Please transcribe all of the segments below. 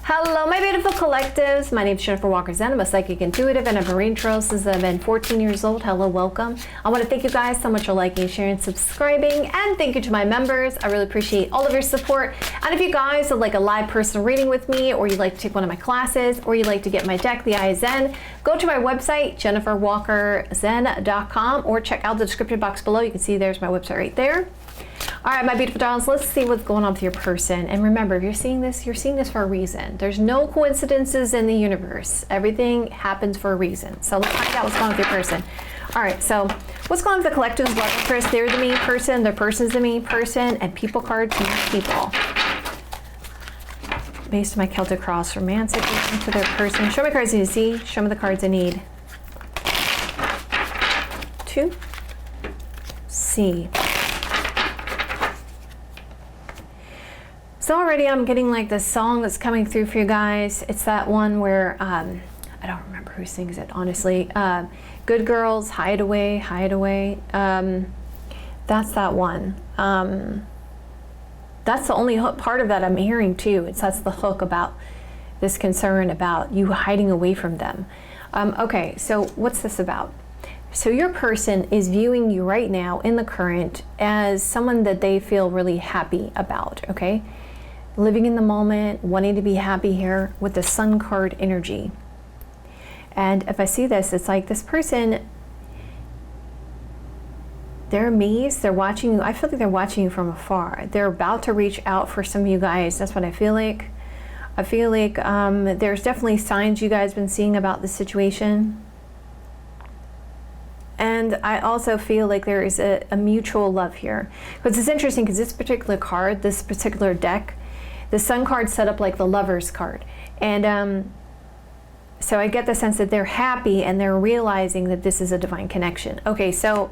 Hello, my beautiful collectives. My name is Jennifer Walker Zen. I'm a psychic intuitive and a marine trail since I've been 14 years old. Hello, welcome. I want to thank you guys so much for liking, sharing, subscribing, and thank you to my members. I really appreciate all of your support. And if you guys would like a live personal reading with me, or you'd like to take one of my classes, or you'd like to get my deck, The Eye of Zen, go to my website, jenniferwalkerzen.com, or check out the description box below. You can see there's my website right there. All right, my beautiful darlings, let's see what's going on with your person. And remember, if you're seeing this for a reason. There's no coincidences in the universe. Everything happens for a reason. So let's find out what's going on with your person. All right, so what's going on with the collectives? Love and Chris, they're the main person, their person's the main person, and people cards mean people. Based on my Celtic cross, romantic to their person. Show me cards I need to see. Show me the cards I need to see. So already I'm getting like this song that's coming through for you guys. It's that one where, I don't remember who sings it, honestly. Good Girls, Hide Away, Hide Away. That's that one. That's the only part of that I'm hearing too. That's the hook about this concern about you hiding away from them. Okay, so what's this about? So your person is viewing you right now in the current as someone that they feel really happy about, okay? Living in the moment, wanting to be happy here with the Sun card energy. And if I see this, it's like this person, they're amazed, they're watching you. I feel like they're watching you from afar. They're about to reach out for some of you guys. That's what I feel like. I feel like there's definitely signs you guys been seeing about this situation. And I also feel like there is a mutual love here. Because it's interesting because this particular card, this particular deck, the Sun card set up like the Lovers card. And so I get the sense that they're happy and they're realizing that this is a divine connection. Okay, so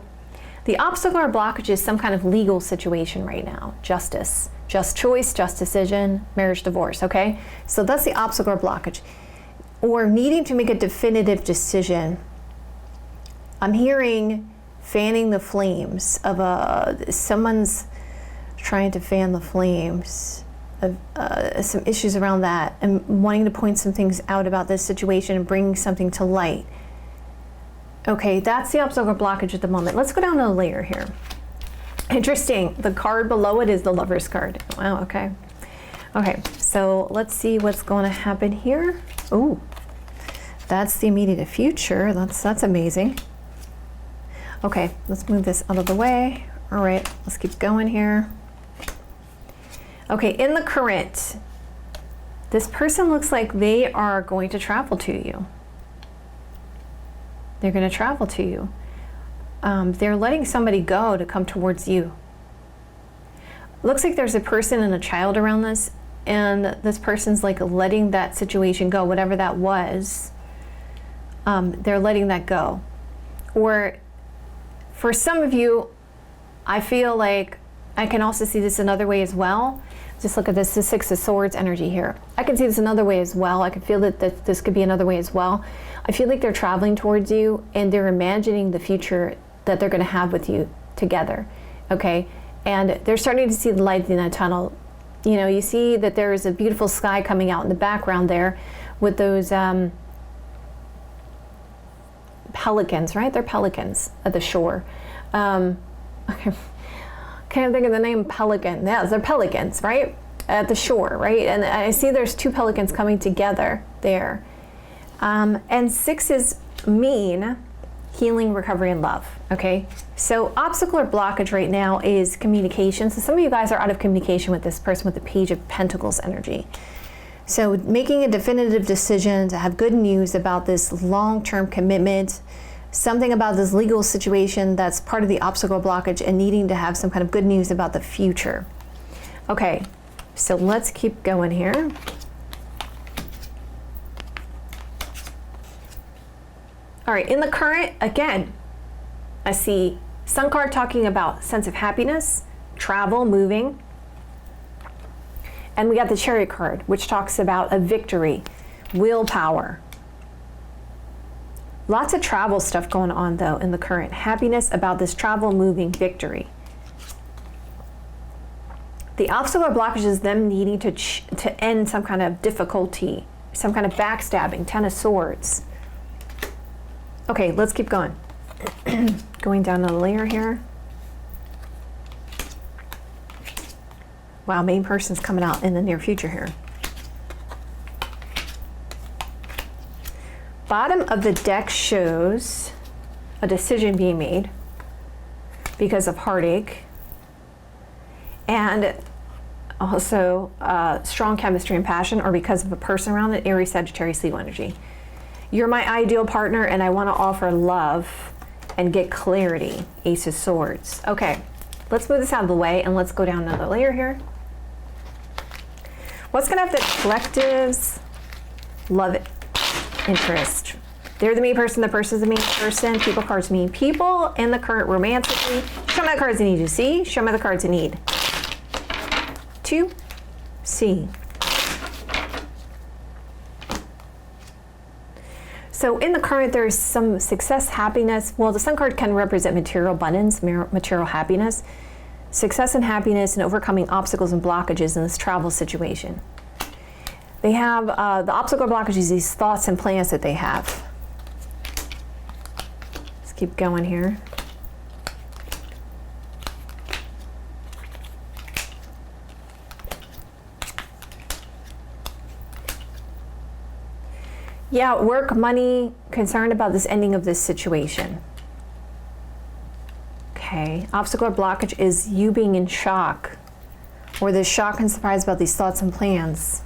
the obstacle or blockage is some kind of legal situation right now. Justice, just choice, just decision, marriage, divorce, okay? So that's the obstacle or blockage. Or needing to make a definitive decision. I'm hearing fanning the flames of someone's trying to fan the flames of some issues around that and wanting to point some things out about this situation and bringing something to light. Okay, that's the obstacle or blockage at the moment. Let's go down a layer here. Interesting, the card below it is the Lovers card. Wow, okay. Okay, so let's see what's going to happen here. Ooh, that's the immediate future. That's amazing. Okay, let's move this out of the way. All right, let's keep going here. Okay, in the current, this person looks like they are going to travel to you. They're going to travel to you. They're letting somebody go to come towards you. Looks like there's a person and a child around this, and this person's like letting that situation go, whatever that was. They're letting that go. Or for some of you, I feel like I can also see this another way as well. Just look at this, the Six of Swords energy here. I can see this another way as well. I can feel that this could be another way as well. I feel like they're traveling towards you and they're imagining the future that they're going to have with you together, okay? And they're starting to see the light in that tunnel. You know, you see that there is a beautiful sky coming out in the background there with those pelicans, right? They're pelicans at the shore. Okay. Can't think of the name pelican. Yeah, they're pelicans, right? At the shore, right? And I see there's two pelicans coming together there. And sixes mean healing, recovery, and love, okay? So obstacle or blockage right now is communication. So some of you guys are out of communication with this person with the Page of Pentacles energy. So making a definitive decision to have good news about this long-term commitment, something about this legal situation that's part of the obstacle blockage, and needing to have some kind of good news about the future. Okay, so let's keep going here. All right, in the current, again, I see Sun card talking about sense of happiness, travel, moving. And we got the Chariot card, which talks about a victory, willpower. Lots of travel stuff going on, though, in the current. Happiness about this travel, moving, victory. The obstacle or blockage is them needing to end some kind of difficulty, some kind of backstabbing. 10 of Swords. Okay, let's keep going. Going down the layer here. Wow, main person's coming out in the near future here. Bottom of the deck shows a decision being made because of heartache, and also strong chemistry and passion, or because of a person around it. Aries, Sagittarius, Leo energy. You're my ideal partner and I want to offer love and get clarity. Ace of Swords. Okay, let's move this out of the way and let's go down another layer here. What's going to have the collectives? Love interest. They're the main person, the person's the main person. People cards mean people in the current romantically. Show me the cards I need to see. Show me the cards I need to see. So in the current, there's some success, happiness. Well, the Sun card can represent material abundance, material happiness. Success and happiness and overcoming obstacles and blockages in this travel situation. They have the obstacle blockages, these thoughts and plans that they have. Let's keep going here. Yeah, work, money, concerned about this ending of this situation. Okay, obstacle or blockage is you being in shock, or there's shock and surprise about these thoughts and plans.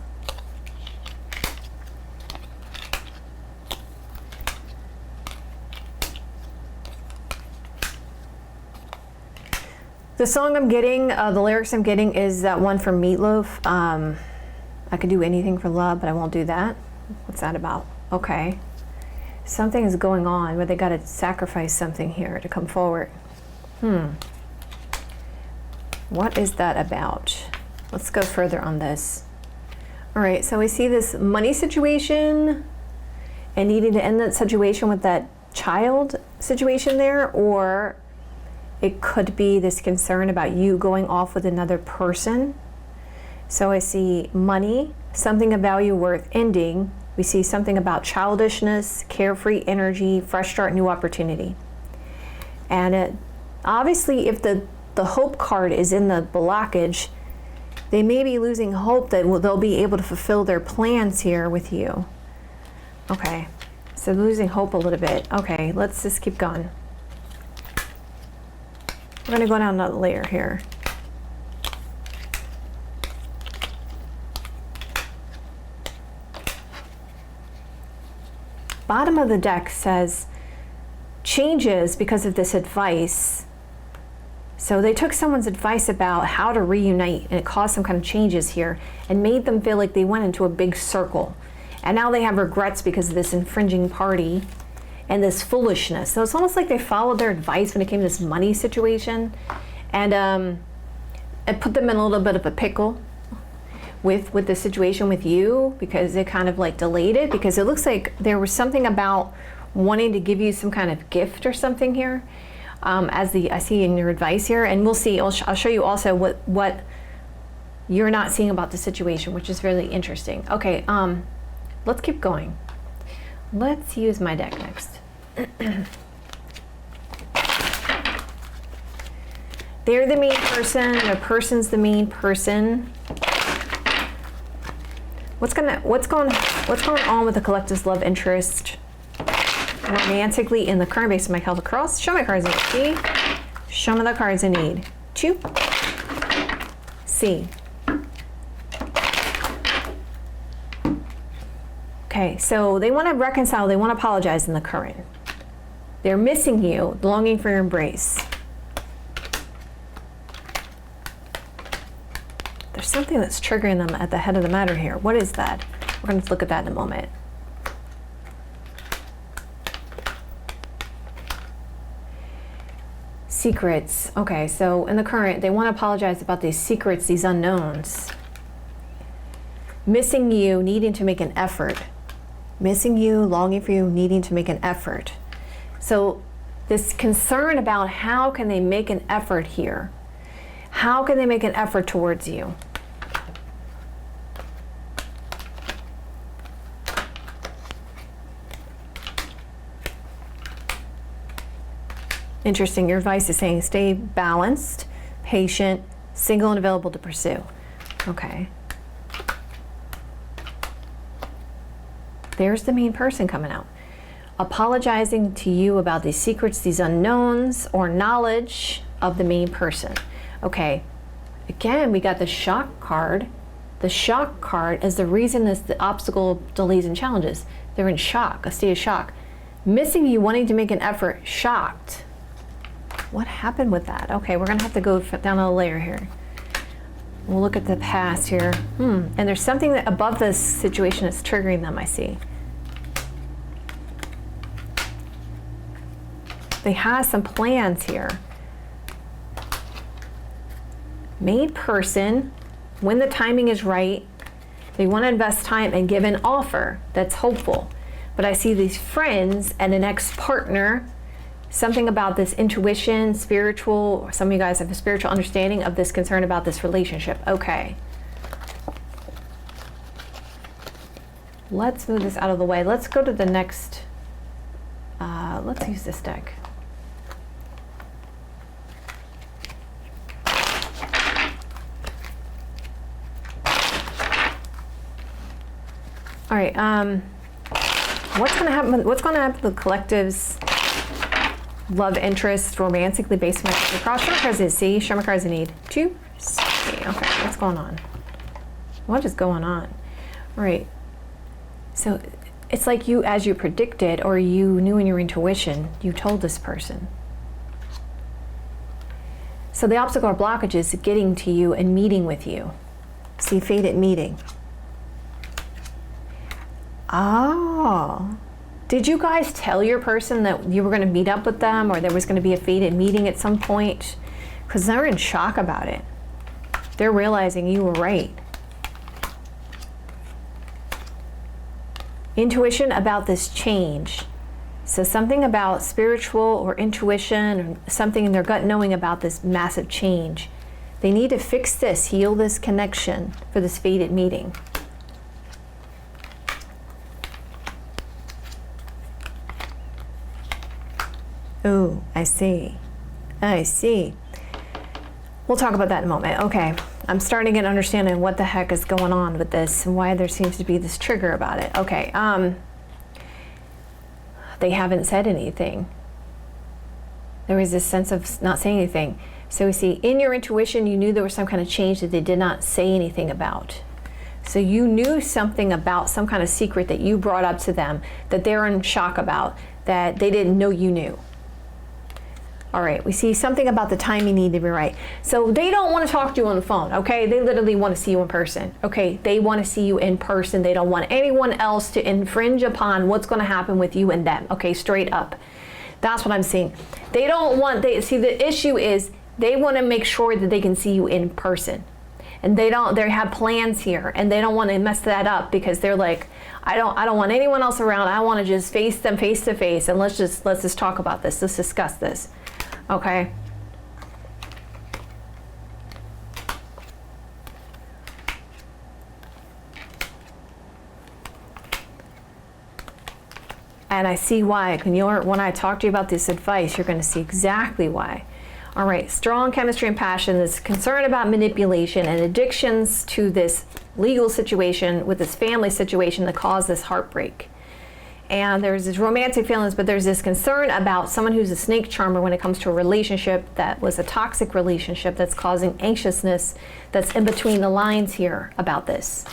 The song I'm getting, the lyrics I'm getting is that one from Meatloaf. I could do anything for love, but I won't do that. What's that about? Okay. Something is going on where they got to sacrifice something here to come forward. What is that about? Let's go further on this. All right, so we see this money situation and needing to end that situation with that child situation there, or it could be this concern about you going off with another person. So I see money, something of value worth ending. We see something about childishness, carefree energy, fresh start, new opportunity. And obviously, if the hope card is in the blockage, they may be losing hope that they'll be able to fulfill their plans here with you. Okay, so losing hope a little bit. Okay, let's just keep going. We're going to go down another layer here. Bottom of the deck says changes because of this advice. So they took someone's advice about how to reunite, and it caused some kind of changes here and made them feel like they went into a big circle. And now they have regrets because of this infringing party and this foolishness. So it's almost like they followed their advice when it came to this money situation, and it put them in a little bit of a pickle with the situation with you, because it kind of like delayed it, because it looks like there was something about wanting to give you some kind of gift or something here, I see in your advice here, and we'll see. I'll show you also what you're not seeing about the situation, which is really interesting. Okay, let's keep going. Let's use my deck next. They're the main person, their person's the main person. What's going on with the collective's love interest romantically in the current base of my Celtic cross? Show me cards I need. Show me the cards I need to see. Okay, so they want to reconcile, they want to apologize in the current. They're missing you, longing for your embrace. There's something that's triggering them at the head of the matter here. What is that? We're going to look at that in a moment. Secrets. Okay, so in the current, they want to apologize about these secrets, these unknowns. Missing you, needing to make an effort. Missing you, longing for you, needing to make an effort. So this concern about how can they make an effort here? How can they make an effort towards you? Interesting. Your advice is saying stay balanced, patient, single and available to pursue. Okay. There's the main person coming out. Apologizing to you about these secrets, these unknowns, or knowledge of the main person. Okay. Again, we got the shock card. The shock card is the reason is the obstacle, delays, and challenges. They're in shock, a state of shock. Missing you, wanting to make an effort, shocked. What happened with that? Okay, we're gonna have to go down a layer here. We'll look at the past here. And there's something that above this situation that's triggering them, I see. They have some plans here. Main person, when the timing is right, they want to invest time and give an offer that's hopeful. But I see these friends and an ex-partner, something about this intuition, spiritual, some of you guys have a spiritual understanding of this concern about this relationship. Okay. Let's move this out of the way. Let's go to the next, let's use this deck. All right, what's going to happen? What's going to happen to the collective's love interest, romantically based on my cross? Show me cards in C. Show me cards in need. 2 C. Okay, what's going on? What is going on? All right. So it's like you, as you predicted, or you knew in your intuition, you told this person. So the obstacle or blockage is getting to you and meeting with you. See, fated meeting. Oh, did you guys tell your person that you were going to meet up with them, or there was going to be a fated meeting at some point? Because they're in shock about it. They're realizing you were right. Intuition about this change. So something about spiritual or intuition, or something in their gut knowing about this massive change. They need to fix this, heal this connection for this fated meeting. Oh, I see. I see. We'll talk about that in a moment. Okay, I'm starting to get understanding what the heck is going on with this and why there seems to be this trigger about it. Okay, they haven't said anything. There was this sense of not saying anything. So we see, in your intuition, you knew there was some kind of change that they did not say anything about. So you knew something about some kind of secret that you brought up to them that they're in shock about, that they didn't know you knew. All right, we see something about the timing need to be right. So they don't want to talk to you on the phone, okay? They literally want to see you in person, okay? They want to see you in person. They don't want anyone else to infringe upon what's going to happen with you and them, okay? Straight up. That's what I'm seeing. They don't want, see, the issue is they want to make sure that they can see you in person. And they have plans here, and they don't want to mess that up because they're like, I don't want anyone else around. I want to just face them face to face, and let's just talk about this. Let's discuss this. Okay. And I see why. When I talk to you about this advice, you're going to see exactly why. All right, strong chemistry and passion, this concern about manipulation and addictions to this legal situation with this family situation that caused this heartbreak. And there's this romantic feelings, but there's this concern about someone who's a snake charmer when it comes to a relationship that was a toxic relationship that's causing anxiousness that's in between the lines here about this.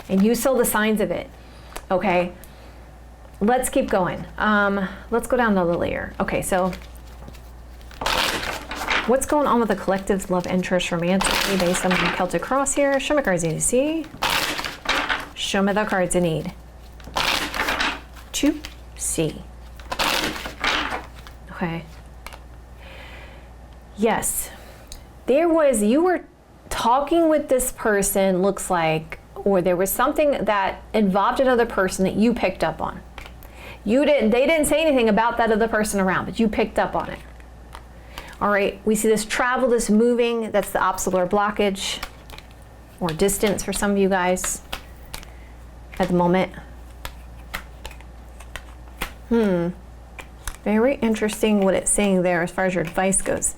And you saw the signs of it, okay? Let's keep going. Let's go down another layer. Okay, so what's going on with the collective's love interest romantically based on the Celtic cross here? Show me cards you need to see. Show me the cards you need. 2C. Okay. Yes. You were talking with this person, looks like, or there was something that involved another person that you picked up on. They didn't say anything about that other person around, but you picked up on it. All right, we see this travel, this moving, that's the obstacle or blockage, or distance for some of you guys at the moment. Very interesting what it's saying there as far as your advice goes.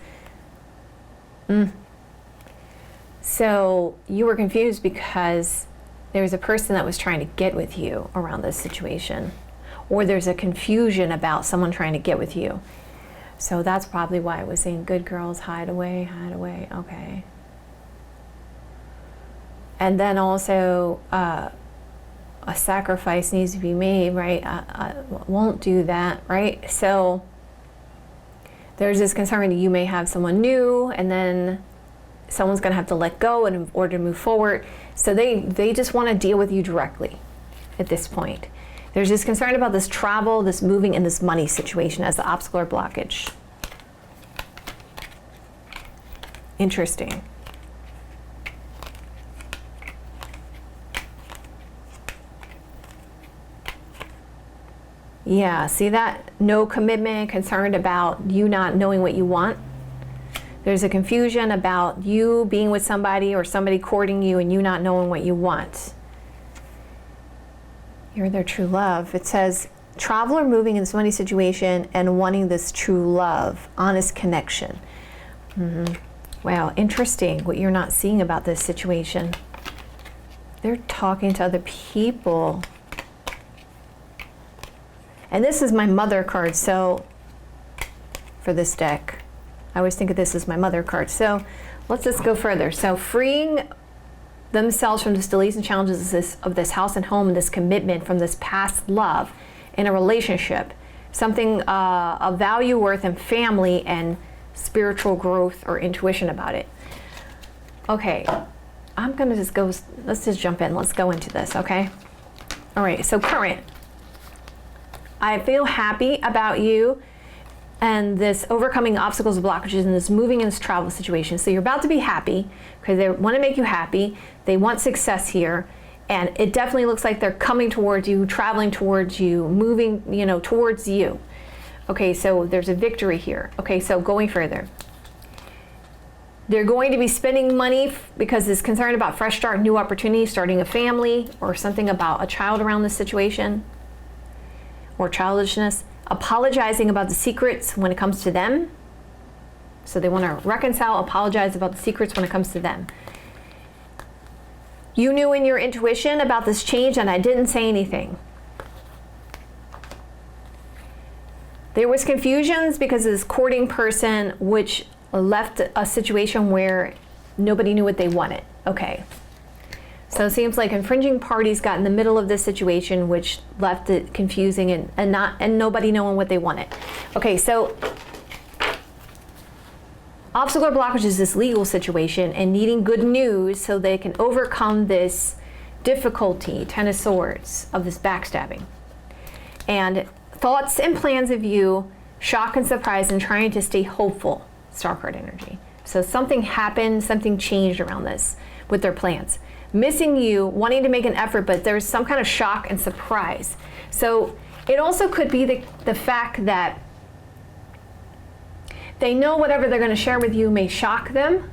So you were confused because there was a person that was trying to get with you around this situation, or there's a confusion about someone trying to get with you. So that's probably why it was saying, good girls, hide away, okay. And then also, a sacrifice needs to be made, right? I won't do that, right? So there's this concern that you may have someone new, and then someone's gonna have to let go in order to move forward. So they just wanna deal with you directly at this point. There's this concern about this travel, this moving, and this money situation as the obstacle or blockage. Interesting. Yeah, see that? No commitment, concerned about you not knowing what you want. There's a confusion about you being with somebody or somebody courting you and you not knowing what you want. You're their true love. It says, travel or moving in this money situation and wanting this true love, honest connection. Wow, interesting what you're not seeing about this situation. They're talking to other people. And this is my mother card, so for this deck. I always think of this as my mother card. So let's just go further. So freeing themselves from this delays and challenges of this house and home, and this commitment from this past love in a relationship, something of value, worth, and family, and spiritual growth or intuition about it. Okay, I'm gonna just go, let's just jump in. Let's go into this, okay? All right, so current. I feel happy about you and this overcoming obstacles and blockages and this moving and this travel situation. So you're about to be happy because they want to make you happy. They want success here. And it definitely looks like they're coming towards you, traveling towards you, moving, towards you. Okay, so there's a victory here. Okay, so going further. They're going to be spending money because it's concerned about fresh start, new opportunities, starting a family, or something about a child around this situation, or childishness, apologizing about the secrets when it comes to them. So they want to reconcile, apologize about the secrets when it comes to them. You knew in your intuition about this change and I didn't say anything. There was confusions because of this courting person, which left a situation where nobody knew what they wanted. Okay. So it seems like infringing parties got in the middle of this situation, which left it confusing and nobody knowing what they wanted. Okay, so obstacle or blockage is this legal situation and needing good news so they can overcome this difficulty, Ten of Swords, of this backstabbing. And thoughts and plans of you, shock and surprise, and trying to stay hopeful, Star card energy. So something happened, something changed around this with their plans. Missing you, wanting to make an effort, but there's some kind of shock and surprise. So it also could be the fact that they know whatever they're going to share with you may shock them,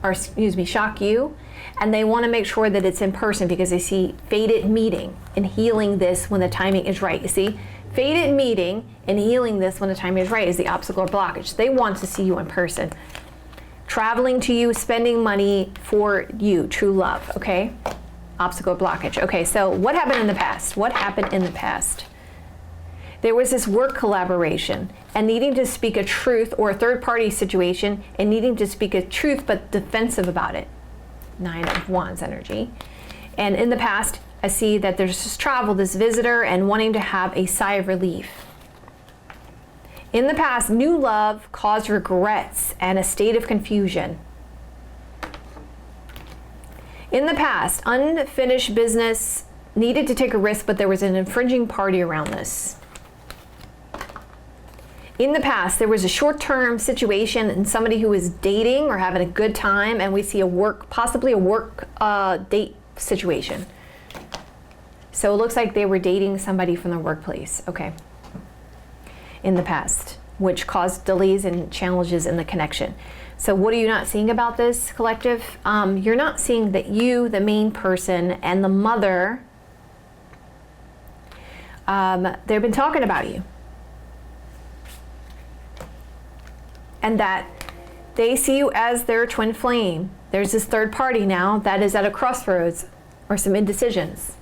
or shock you, and they want to make sure that it's in person because they see fated meeting and healing this when the timing is right. You see, fated meeting and healing this when the timing is right is the obstacle or blockage. They want to see you in person. Traveling to you, spending money for you, true love, okay? Obstacle blockage. Okay, so what happened in the past? What happened in the past? There was this work collaboration and needing to speak a truth, or a third party situation and needing to speak a truth but defensive about it. 9 of Wands energy. And in the past, I see that there's this travel, this visitor, and wanting to have a sigh of relief. In the past, new love caused regrets and a state of confusion. In the past, unfinished business needed to take a risk, but there was an infringing party around this. In the past, there was a short-term situation and somebody who was dating or having a good time, and we see possibly a work date situation. So it looks like they were dating somebody from the workplace, okay, in the past. which caused delays and challenges in the connection. So what are you not seeing about this collective? You're not seeing that you, the main person, and the mother, they've been talking about you. And that they see you as their twin flame. There's this third party now that is at a crossroads or some indecisions.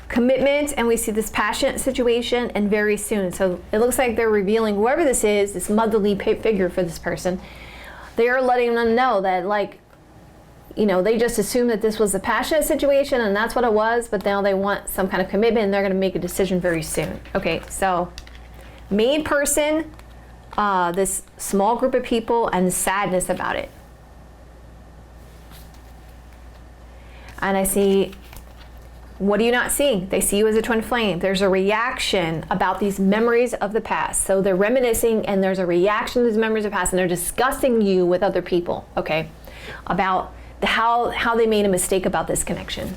Commitment, and we see this passionate situation, and very soon. So it looks like they're revealing, whoever this is, this motherly figure for this person, they are letting them know that, like, you know, they just assumed that this was a passionate situation and that's what it was, but now they want some kind of commitment and they're going to make a decision very soon. Okay, so main person, this small group of people, and sadness about it. And I see, what are you not seeing? They see you as a twin flame. There's a reaction about these memories of the past. So they're reminiscing, and there's a reaction to these memories of the past, and they're discussing you with other people, okay, about how they made a mistake about this connection.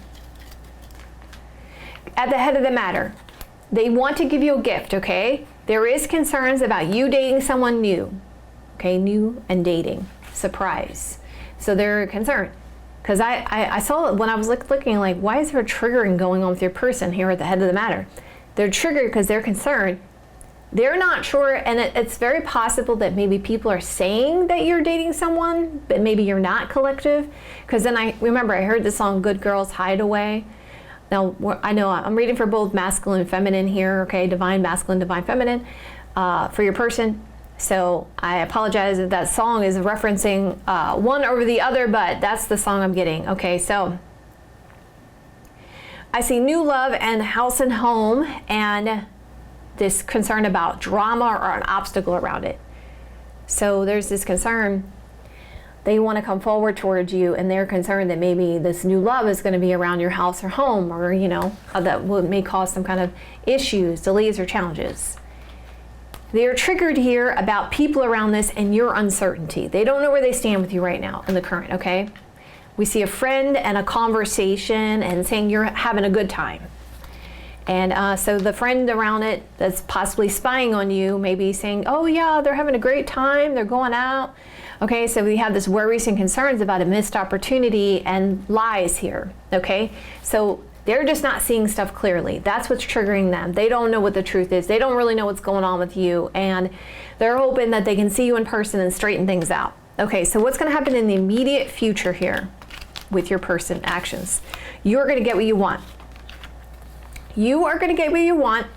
At the head of the matter, they want to give you a gift, okay? There is concerns about you dating someone new, okay, new and dating, surprise. So they're concerned. Because I saw it when I was looking, like, why is there a triggering going on with your person here at the head of the matter? They're triggered because they're concerned. They're not sure, and it's very possible that maybe people are saying that you're dating someone, but maybe you're not, collective. Because then I heard the song Good Girls Hideaway. Now, I know I'm reading for both masculine and feminine here, okay? Divine masculine, divine feminine, for your person. So I apologize if that song is referencing one over the other, but that's the song I'm getting. Okay, so I see new love and house and home, and this concern about drama or an obstacle around it. So there's this concern. They want to come forward towards you, and they're concerned that maybe this new love is going to be around your house or home, or, you know, that may cause some kind of issues, delays, or challenges. They are triggered here about people around this and your uncertainty. They don't know where they stand with you right now in the current, okay? We see a friend and a conversation and saying you're having a good time. And so the friend around it that's possibly spying on you may be saying, oh yeah, they're having a great time, they're going out. Okay, so we have this worries and concerns about a missed opportunity and lies here, okay? So they're just not seeing stuff clearly. That's what's triggering them. They don't know what the truth is. They don't really know what's going on with you, and they're hoping that they can see you in person and straighten things out. Okay, so what's going to happen in the immediate future here with your person actions? You're going to get what you want. You are going to get what you want,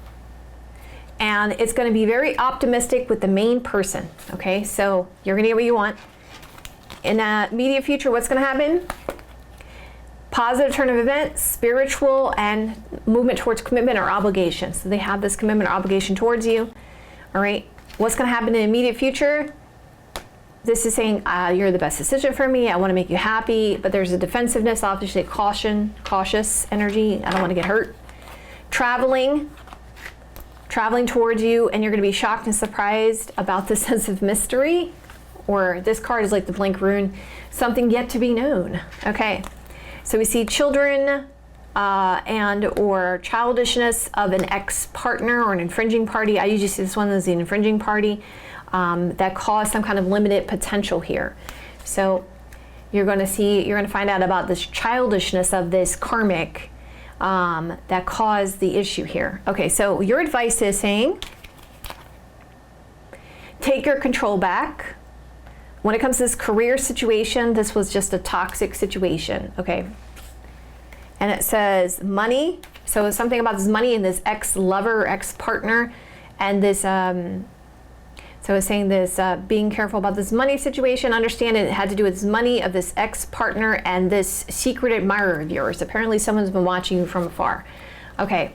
and it's going to be very optimistic with the main person. Okay, so you're going to get what you want. In the immediate future, what's going to happen? Positive turn of events, spiritual, and movement towards commitment or obligation. So they have this commitment or obligation towards you. All right. What's going to happen in the immediate future? This is saying, you're the best decision for me. I want to make you happy. But there's a defensiveness, obviously cautious energy. I don't want to get hurt. Traveling towards you, and you're going to be shocked and surprised about the sense of mystery. Or this card is like the blank rune, something yet to be known. Okay. So we see children and or childishness of an ex-partner or an infringing party. I usually see this one as the infringing party that caused some kind of limited potential here. So you're going to find out about this childishness of this karmic that caused the issue here. Okay, so your advice is saying, take your control back. When it comes to this career situation, this was just a toxic situation, okay? And it says money. So it's something about this money and this ex-lover or ex-partner. And this, so it's saying this, being careful about this money situation. Understand it had to do with this money of this ex-partner and this secret admirer of yours. Apparently someone's been watching you from afar. Okay.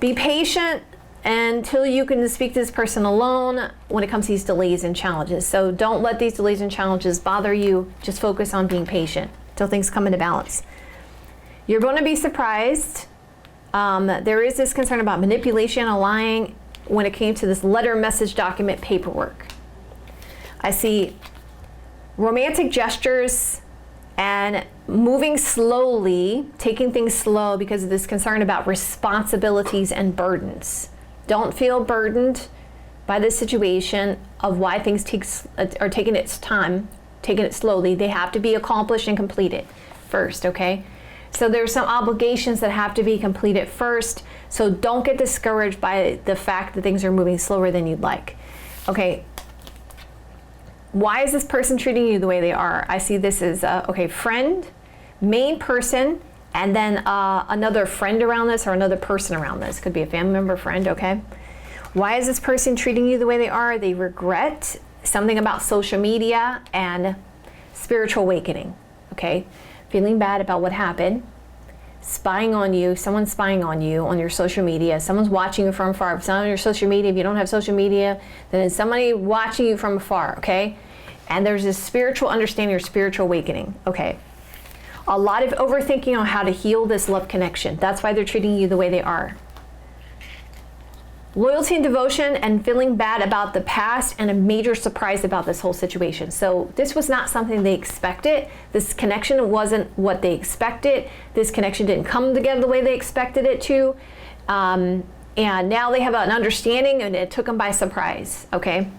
Be patient until you can speak to this person alone when it comes to these delays and challenges. So don't let these delays and challenges bother you. Just focus on being patient till things come into balance. You're going to be surprised. There is this concern about manipulation and lying when it came to this letter, message, document, paperwork. I see romantic gestures and moving slowly, taking things slow because of this concern about responsibilities and burdens. Don't feel burdened. by the situation of why things are taking its time, taking it slowly. They have to be accomplished and completed first, okay? So there's some obligations that have to be completed first. So don't get discouraged by the fact that things are moving slower than you'd like. Okay. Why is this person treating you the way they are? I see this as, okay, friend, main person, and then another friend around this or another person around this. Could be a family member, friend, okay? Why is this person treating you the way they are? They regret something about social media and spiritual awakening, okay? Feeling bad about what happened, spying on you, someone's spying on you on your social media, someone's watching you from afar. If it's not on your social media, if you don't have social media, then it's somebody watching you from afar, okay? And there's this spiritual understanding or spiritual awakening, okay? A lot of overthinking on how to heal this love connection. That's why they're treating you the way they are. Loyalty and devotion and feeling bad about the past and a major surprise about this whole situation. So this was not something they expected. This connection wasn't what they expected. This connection didn't come together the way they expected it to. And now they have an understanding and it took them by surprise, okay?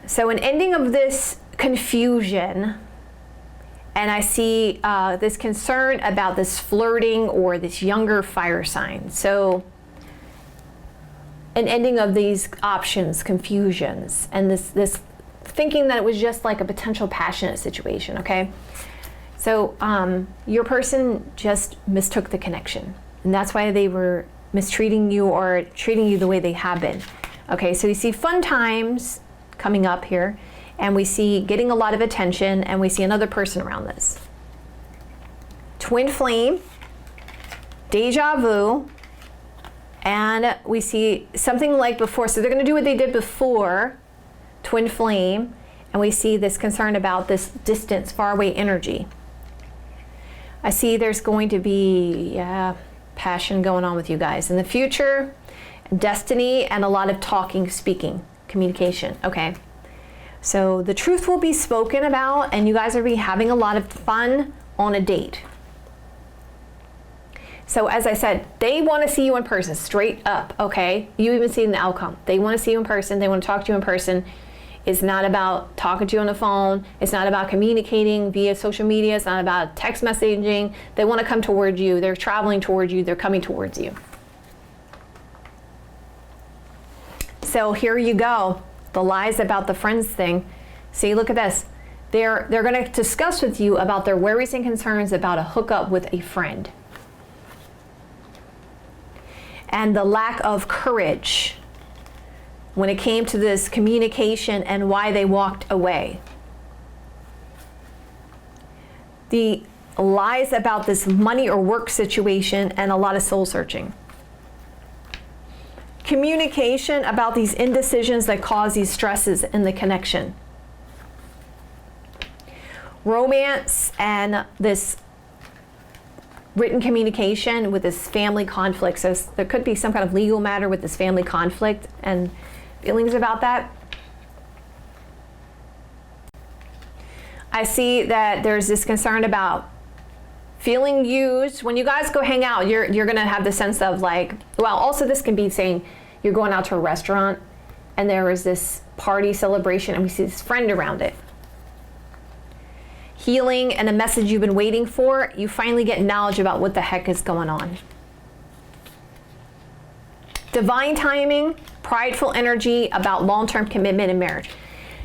So an ending of this confusion, and I see this concern about this flirting or this younger fire sign. So an ending of these options, confusions, and this thinking that it was just like a potential passionate situation, okay? So your person just mistook the connection, and that's why they were mistreating you or treating you the way they have been. Okay, so you see fun times coming up here, and we see getting a lot of attention, and we see another person around this. Twin flame, deja vu, and we see something like before. So they're going to do what they did before, twin flame, and we see this concern about this distance, faraway energy. I see there's going to be passion going on with you guys in the future, destiny, and a lot of talking, speaking, communication, okay? So the truth will be spoken about, and you guys will be having a lot of fun on a date. So as I said, they want to see you in person, straight up, okay? You even see the outcome. They want to see you in person. They want to talk to you in person. It's not about talking to you on the phone. It's not about communicating via social media. It's not about text messaging. They want to come towards you. They're traveling towards you. They're coming towards you. So here you go. The lies about the friends thing. See, look at this. They're going to discuss with you about their worries and concerns about a hookup with a friend. And the lack of courage when it came to this communication and why they walked away. The lies about this money or work situation and a lot of soul searching. Communication about these indecisions that cause these stresses in the connection. Romance and this written communication with this family conflict. So there could be some kind of legal matter with this family conflict and feelings about that. I see that there's this concern about feeling used. When you guys go hang out, you're gonna have the sense of like, well, also this can be saying you're going out to a restaurant and there is this party celebration and we see this friend around it. Healing and a message you've been waiting for, you finally get knowledge about what the heck is going on. Divine timing, prideful energy about long-term commitment and marriage.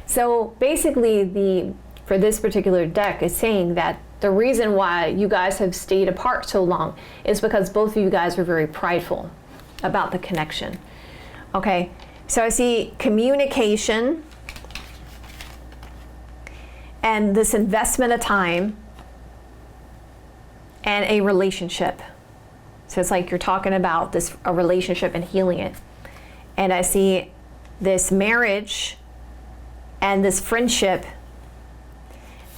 So basically for this particular deck is saying that the reason why you guys have stayed apart so long is because both of you guys were very prideful about the connection. Okay, so I see communication and this investment of time and a relationship. So it's like you're talking about a relationship and healing it. And I see this marriage and this friendship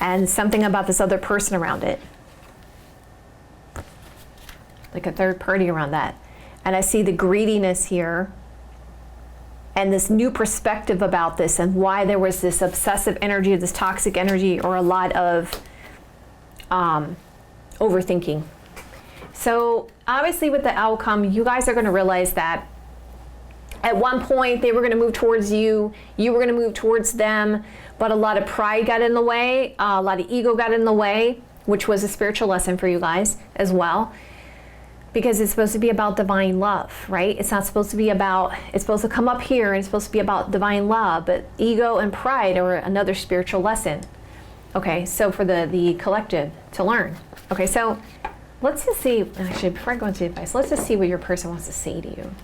and something about this other person around it. Like a third party around that. And I see the greediness here and this new perspective about this and why there was this obsessive energy, this toxic energy, or a lot of overthinking. So obviously with the outcome, you guys are going to realize that At one point, they were going to move towards you. You were going to move towards them. But a lot of pride got in the way. A lot of ego got in the way, which was a spiritual lesson for you guys as well. Because it's supposed to be about divine love, right? It's not supposed to be about, it's supposed to come up here and it's supposed to be about divine love. But ego and pride are another spiritual lesson. Okay, so for the collective to learn. Okay, so let's just see, actually, before I go into the advice, let's just see what your person wants to say to you.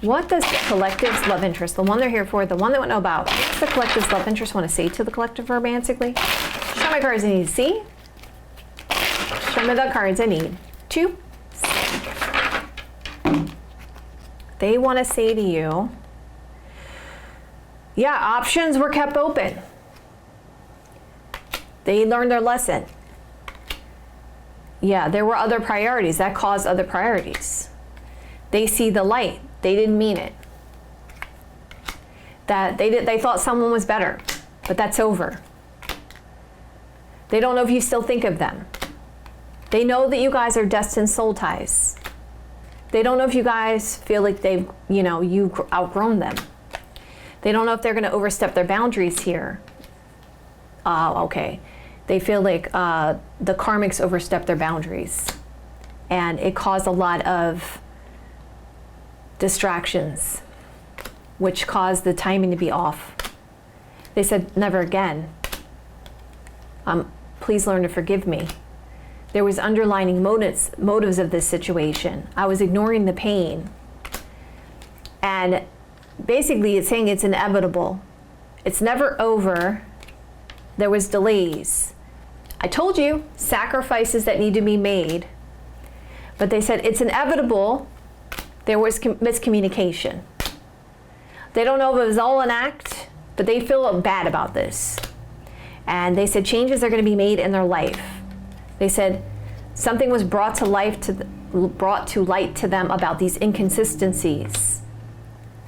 What does the collective's love interest, the one they're here for, the one they want to know about, what does the collective's love interest want to say to the collective romantically? Show me cards I need. See? Show me the cards I need. 2. They want to say to you, yeah, options were kept open. They learned their lesson. Yeah, there were other priorities. That caused other priorities. They see the light. They didn't mean it. That they thought someone was better, but that's over. They don't know if you still think of them. They know that you guys are destined soul ties. They don't know if you guys feel like they've, you've outgrown them. They don't know if they're going to overstep their boundaries here. Okay. They feel like the karmics overstepped their boundaries. And it caused a lot of distractions, which caused the timing to be off. They said, never again. Please learn to forgive me. There was underlying motives of this situation. I was ignoring the pain. And basically it's saying it's inevitable. It's never over. There was delays. I told you, sacrifices that need to be made. But they said it's inevitable. There was miscommunication. They don't know if it was all an act, but they feel bad about this. And they said changes are going to be made in their life. They said something was brought to light to them about these inconsistencies.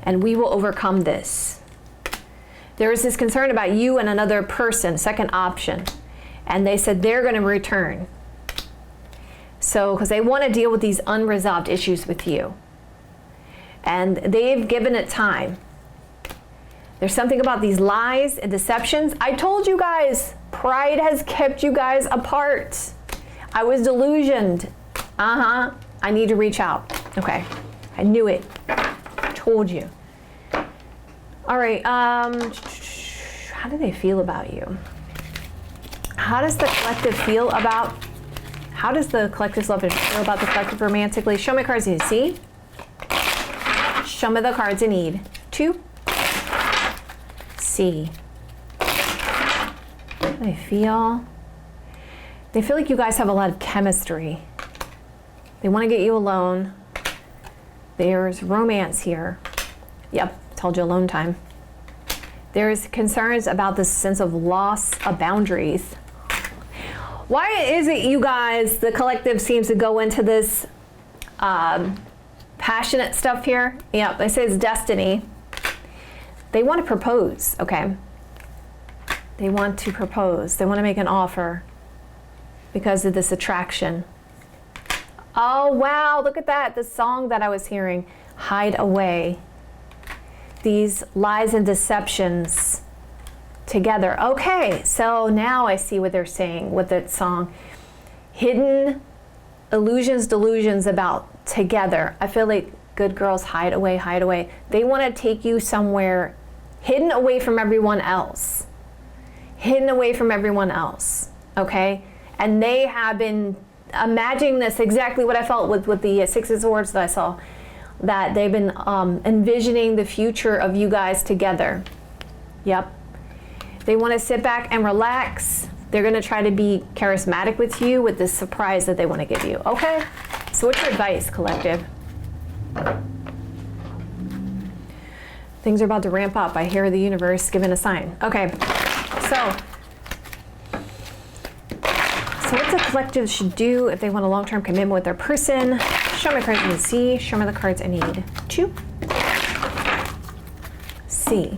And we will overcome this. There is this concern about you and another person, second option. And they said they're going to return. So, because they want to deal with these unresolved issues with you. And they've given it time. There's something about these lies and deceptions. I told you guys, pride has kept you guys apart. I was delusioned. I need to reach out. Okay, I knew it. Told you. All right, how do they feel about you? How does the collective feel about, how does the collective's love feel about the collective romantically? Show me cards I need. See? Show me the cards I need. 2. See. How do they feel? They feel like you guys have a lot of chemistry. They want to get you alone. There's romance here. Yep, told you alone time. There's concerns about this sense of loss of boundaries. Why is it you guys, the collective seems to go into this passionate stuff here? Yep, they say it's destiny. They want to propose, okay? They want to propose. They want to make an offer because of this attraction. Oh, wow, look at that. The song that I was hearing, Hide Away. These lies and deceptions together. Okay, so now I see what they're saying with that song. Hidden illusions, delusions about together. I feel like good girls hide away, hide away. They want to take you somewhere hidden away from everyone else. Hidden away from everyone else, okay? And they have been imagining this, exactly what I felt with the Six of Swords that I saw, that they've been envisioning the future of you guys together. Yep. They want to sit back and relax. They're going to try to be charismatic with you with this surprise that they want to give you. Okay? So what's your advice, collective? Things are about to ramp up. I hear the universe giving a sign. Okay. So what the collective should do if they want a long-term commitment with their person. Show me cards I need. See. Show me the cards I need. 2. See.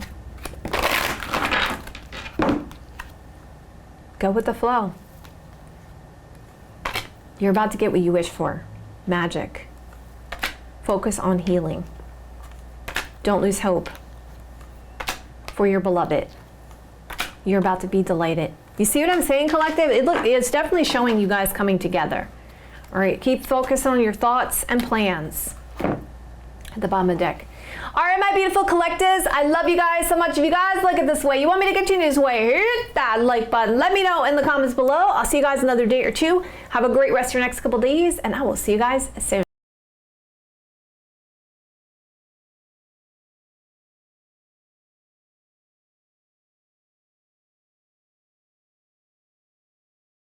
Go with the flow. You're about to get what you wish for. Magic. Focus on healing. Don't lose hope for your beloved. You're about to be delighted. You see what I'm saying, collective? It's definitely showing you guys coming together. All right, keep focused on your thoughts and plans at the bottom of the deck. All right, my beautiful collectives, I love you guys so much. If you guys like it this way, you want me to continue this way, hit that like button. Let me know in the comments below. I'll see you guys another day or two. Have a great rest of your next couple days, and I will see you guys soon.